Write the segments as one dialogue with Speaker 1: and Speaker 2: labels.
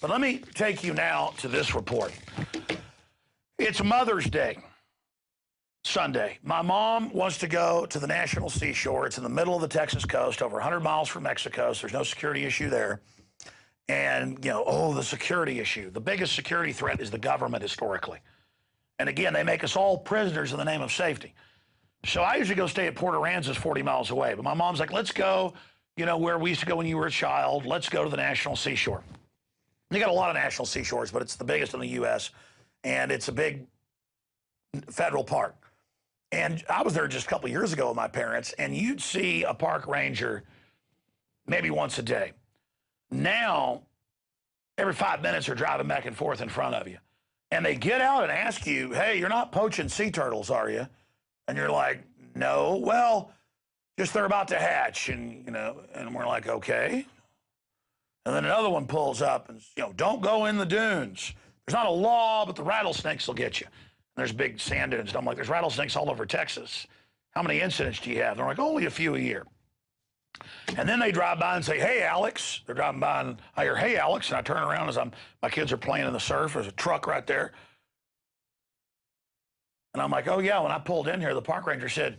Speaker 1: But let me take you now to this report. It's Mother's Day, Sunday. My mom wants to go to the National Seashore. It's in the middle of the Texas coast, over 100 miles from Mexico, so there's no security issue there. And, you know, oh, the security issue. The biggest security threat is the government historically. And again, they make us all prisoners in the name of safety. So I usually go stay at Port Aransas, 40 miles away. But my mom's like, let's go, you know, where we used to go when you were a child. Let's go to the National Seashore. You got a lot of national seashores, but it's the biggest in the U.S., and it's a big federal park. And I was there just a couple of years ago with my parents, and you'd see a park ranger maybe once a day. Now, every 5 minutes they're driving back and forth in front of you. And they get out and ask you, hey, you're not poaching sea turtles, are you? And you're like, no. Well, just they're about to hatch. And, you know, and we're like, okay. And then another one pulls up and, you know, don't go in the dunes. There's not a law, but the rattlesnakes will get you. And there's big sand dunes. And I'm like, there's rattlesnakes all over Texas. How many incidents do you have? And they're like, only a few a year. And then they drive by and say, hey, Alex. They're driving by and I hear, hey, Alex. And I turn around as my kids are playing in the surf. There's a truck right there. And I'm like, oh, yeah. When I pulled in here, the park ranger said,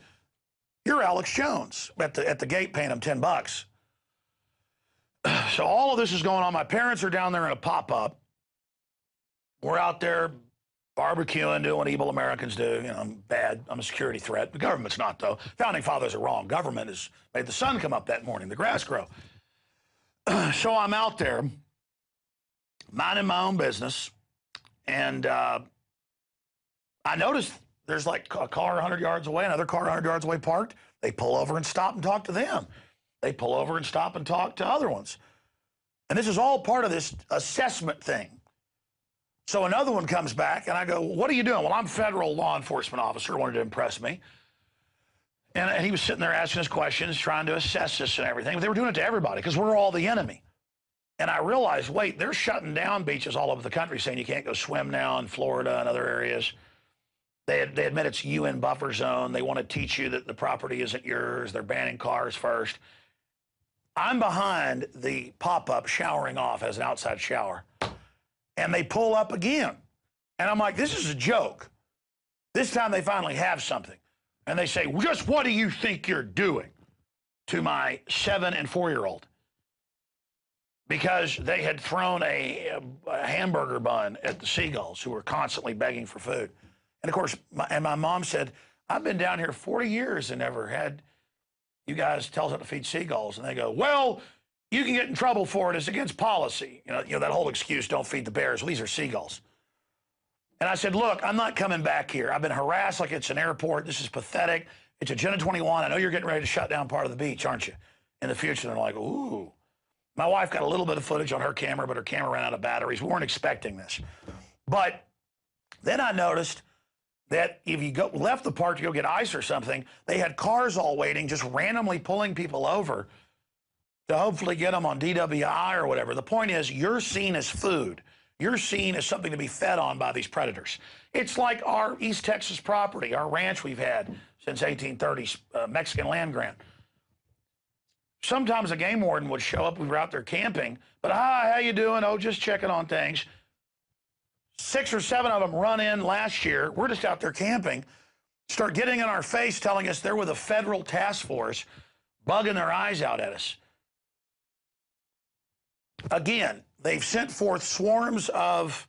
Speaker 1: you're Alex Jones. At the gate paying him $10. So all of this is going on. My parents are down there in a pop-up. We're out there barbecuing, doing what evil Americans do. You know, I'm bad. I'm a security threat. The government's not, though. Founding fathers are wrong. Government has made the sun come up that morning, the grass grow. So I'm out there minding my own business, and I noticed there's like a car 100 yards away, another car 100 yards away parked. They pull over and stop and talk to them. They pull over and stop and talk to other ones. And this is all part of this assessment thing. So another one comes back, and I go, what are you doing? Well, I'm a federal law enforcement officer, wanted to impress me. And he was sitting there asking us questions, trying to assess us and everything. But they were doing it to everybody because we're all the enemy. And I realized, wait, they're shutting down beaches all over the country, saying you can't go swim now in Florida and other areas. They admit it's UN buffer zone. They want to teach you that the property isn't yours. They're banning cars first. I'm behind the pop-up showering off as an outside shower. And they pull up again. And I'm like, this is a joke. This time they finally have something. And they say, just what do you think you're doing? To my 7- and 4-year-old. Because they had thrown a hamburger bun at the seagulls who were constantly begging for food. And of course, my mom said, I've been down here 40 years and never had you guys tell us how to feed seagulls. And they go, well, you can get in trouble for it. It's against policy. You know that whole excuse, don't feed the bears. Well, these are seagulls. And I said, look, I'm not coming back here. I've been harassed like it's an airport. This is pathetic. It's Agenda 21. I know you're getting ready to shut down part of the beach, aren't you? In the future, they're like, ooh. My wife got a little bit of footage on her camera, but her camera ran out of batteries. We weren't expecting this. But then I noticed that if you left the park to go get ice or something, they had cars all waiting, just randomly pulling people over to hopefully get them on DWI or whatever. The point is, you're seen as food. You're seen as something to be fed on by these predators. It's like our East Texas property, our ranch we've had since 1830s, Mexican land grant. Sometimes a game warden would show up. We were out there camping. But, hi, how you doing? Oh, just checking on things. 6 or 7 of them run in last year. We're just out there camping. Start getting in our face, telling us they're with a federal task force, bugging their eyes out at us. Again, they've sent forth swarms of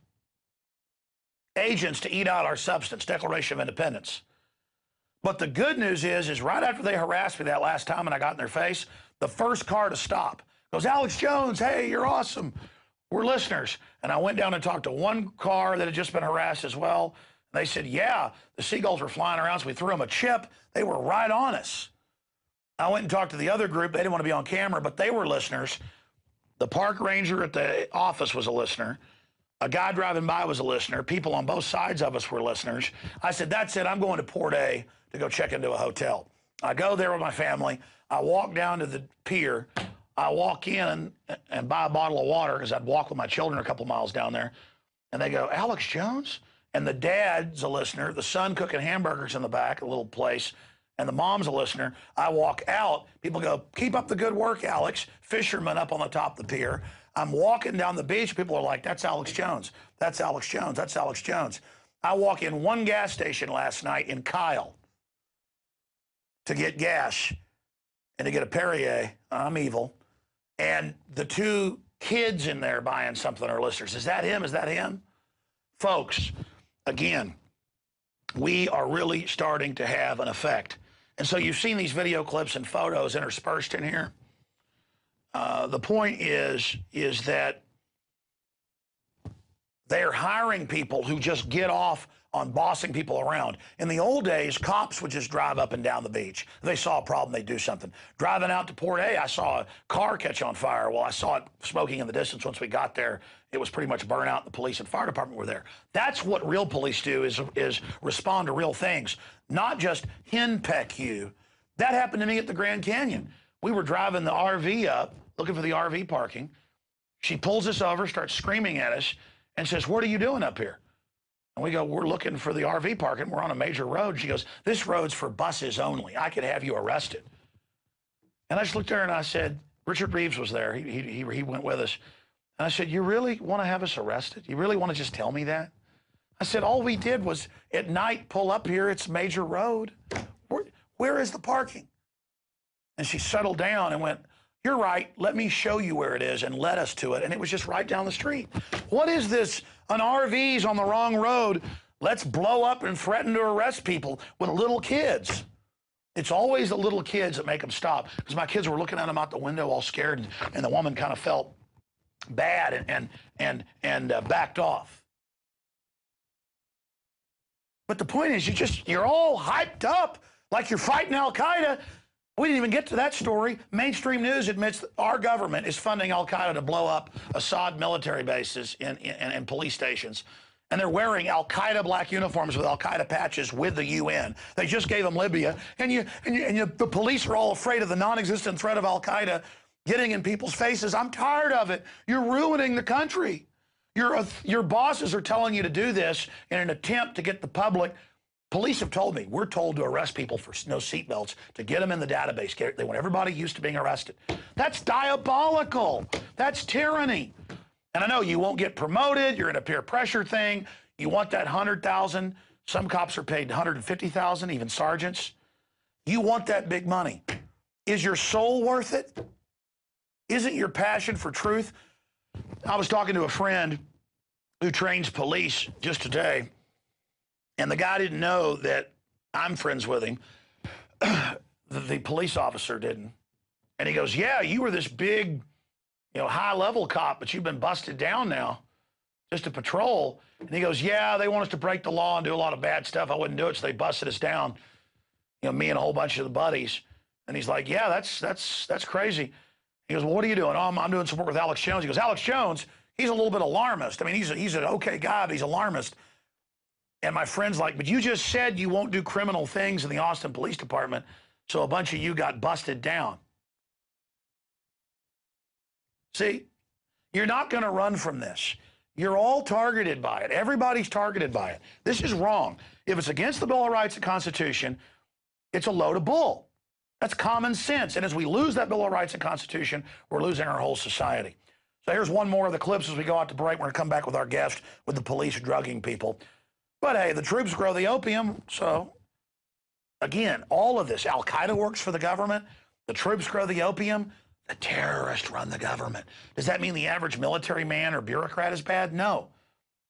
Speaker 1: agents to eat out our substance, Declaration of Independence. But the good news is right after they harassed me that last time and I got in their face, the first car to stop goes, Alex Jones, hey, you're awesome. We're listeners. And I went down and talked to one car that had just been harassed as well. And they said, yeah, the seagulls were flying around, so we threw them a chip. They were right on us. I went and talked to the other group. They didn't want to be on camera, but they were listeners. The park ranger at the office was a listener. A guy driving by was a listener. People on both sides of us were listeners. I said, that's it. I'm going to Port A to go check into a hotel. I go there with my family. I walk down to the pier. I walk in and buy a bottle of water because I'd walk with my children a couple miles down there. And they go, Alex Jones? And the dad's a listener. The son cooking hamburgers in the back, a little place. And the mom's a listener. I walk out. People go, keep up the good work, Alex. Fishermen up on the top of the pier. I'm walking down the beach. People are like, that's Alex Jones. That's Alex Jones. That's Alex Jones. I walk in one gas station last night in Kyle to get gas and to get a Perrier. I'm evil. And the two kids in there buying something are listeners. Is that him? Is that him? Folks, again, we are really starting to have an effect. And so you've seen these video clips and photos interspersed in here. The point is that they're hiring people who just get off on bossing people around. In the old days, cops would just drive up and down the beach. If they saw a problem, they'd do something. Driving out to Port A, I saw a car catch on fire. Well, I saw it smoking in the distance. Once we got there, it was pretty much burnt out. The police and fire department were there. That's what real police do, is respond to real things, not just henpeck you. That happened to me at the Grand Canyon. We were driving the RV up, looking for the RV parking. She pulls us over, starts screaming at us, and says, what are you doing up here? And we go, we're looking for the RV parking. We're on a major road. She goes, this road's for buses only. I could have you arrested. And I just looked at her and I said, Richard Reeves was there. He went with us. And I said, you really want to have us arrested? You really want to just tell me that? I said, all we did was at night pull up here. It's a major road. Where is the parking? And she settled down and went, you're right. Let me show you where it is, and led us to it. And it was just right down the street. What is this? An RV's on the wrong road. Let's blow up and threaten to arrest people with little kids. It's always the little kids that make them stop. Because my kids were looking at them out the window all scared, and the woman kind of felt bad and backed off. But the point is, you're all hyped up like you're fighting Al-Qaeda. We didn't even get to that story. Mainstream news admits that our government is funding Al-Qaeda to blow up Assad military bases and police stations. And they're wearing Al-Qaeda black uniforms with Al-Qaeda patches with the UN. They just gave them Libya. And the police are all afraid of the non-existent threat of Al-Qaeda getting in people's faces. I'm tired of it. You're ruining the country. Your bosses are telling you to do this in an attempt to get the public. Police have told me, we're told to arrest people for no seatbelts, to get them in the database. They want everybody used to being arrested. That's diabolical. That's tyranny. And I know you won't get promoted. You're in a peer pressure thing. You want that 100,000. Some cops are paid 150,000, even sergeants. You want that big money. Is your soul worth it? Isn't your passion for truth? I was talking to a friend who trains police just today. And the guy didn't know that I'm friends with him. The police officer didn't. And he goes, yeah, you were this big, high-level cop, but you've been busted down now just to patrol. And he goes, yeah, they want us to break the law and do a lot of bad stuff. I wouldn't do it, so they busted us down, me and a whole bunch of the buddies. And he's like, yeah, that's crazy. He goes, well, what are you doing? Oh, I'm doing some work with Alex Jones. He goes, Alex Jones, he's a little bit alarmist. I mean, he's an okay guy, but he's alarmist. And my friend's like, but you just said you won't do criminal things in the Austin Police Department, so a bunch of you got busted down. See, you're not going to run from this. You're all targeted by it. Everybody's targeted by it. This is wrong. If it's against the Bill of Rights and Constitution, it's a load of bull. That's common sense. And as we lose that Bill of Rights and Constitution, we're losing our whole society. So here's one more of the clips as we go out to break. We're going to come back with our guest with the police drugging people. But hey, the troops grow the opium, so again, all of this, Al-Qaeda works for the government, the troops grow the opium, the terrorists run the government. Does that mean the average military man or bureaucrat is bad? No.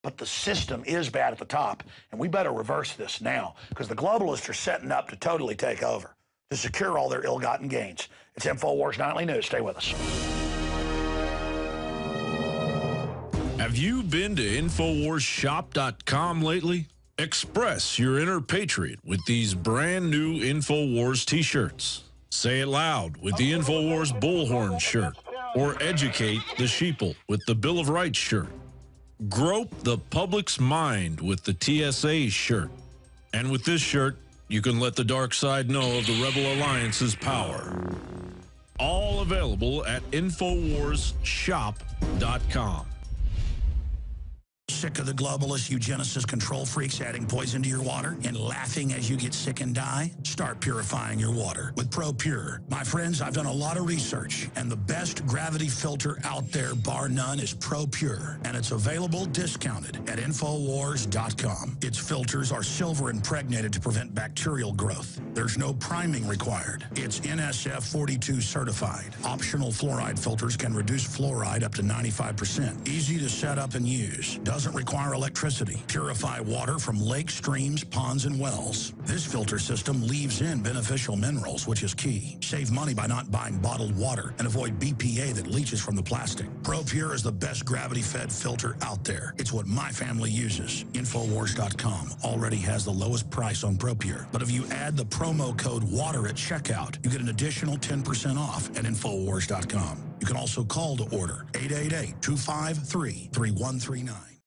Speaker 1: But the system is bad at the top, and we better reverse this now, because the globalists are setting up to totally take over, to secure all their ill-gotten gains. It's InfoWars Nightly News. Stay with us.
Speaker 2: Have you been to InfoWarsShop.com lately? Express your inner patriot with these brand new InfoWars t-shirts. Say it loud with the InfoWars Bullhorn shirt, or educate the sheeple with the Bill of Rights shirt. Grope the public's mind with the TSA shirt. And with this shirt, you can let the dark side know of the Rebel Alliance's power. All available at InfoWarsShop.com.
Speaker 1: Sick of the globalist eugenicist control freaks adding poison to your water and laughing as you get sick and die? Start purifying your water with ProPure. My friends, I've done a lot of research, and the best gravity filter out there, bar none, is ProPure, and it's available discounted at Infowars.com. Its filters are silver impregnated to prevent bacterial growth. There's no priming required. It's NSF 42 certified. Optional fluoride filters can reduce fluoride up to 95%. Easy to set up and use. Doesn't require electricity. Purify water from lakes, streams, ponds, and wells. This filter system leaves in beneficial minerals, which is key. Save money by not buying bottled water and avoid BPA that leaches from the plastic. ProPure is the best gravity-fed filter out there. It's what my family uses. Infowars.com already has the lowest price on ProPure. But if you add the promo code WATER at checkout, you get an additional 10% off at Infowars.com. You can also call to order 888-253-3139.